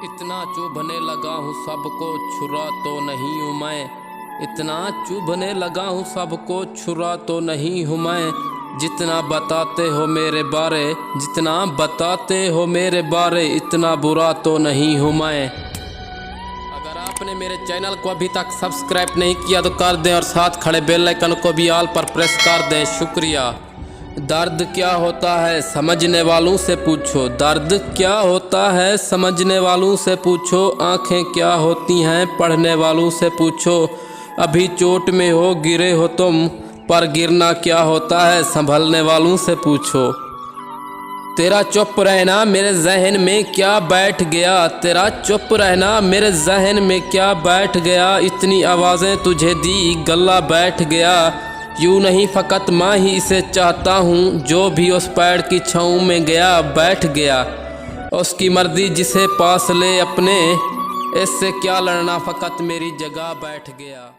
इतना चुभने लगा हूँ सबको छुरा तो नहीं हूँ मैं। इतना चुभने लगा हूँ सबको छुरा तो नहीं हूँ मैं। जितना बताते हो मेरे बारे, जितना बताते हो मेरे बारे, इतना बुरा तो नहीं हूँ मैं। अगर आपने मेरे चैनल को अभी तक सब्सक्राइब नहीं किया तो कर दें और साथ खड़े बेल आइकन को भी ऑल पर प्रेस कर दें। शुक्रिया। दर्द क्या होता है समझने वालों से पूछो, दर्द क्या होता है समझने वालों से पूछो। आंखें क्या होती हैं पढ़ने वालों से पूछो। अभी चोट में हो गिरे हो तुम, पर गिरना क्या होता है संभलने वालों से पूछो। तेरा चुप रहना मेरे जहन में क्या बैठ गया, तेरा चुप रहना मेरे जहन में क्या बैठ गया। इतनी आवाज़ें तुझे दी गला बैठ गया। यूँ नहीं फ़कत मैं ही इसे चाहता हूँ, जो भी उस पेड़ की छाँव में गया बैठ गया। उसकी मर्जी जिसे पास ले अपने, इससे क्या लड़ना फ़कत मेरी जगह बैठ गया।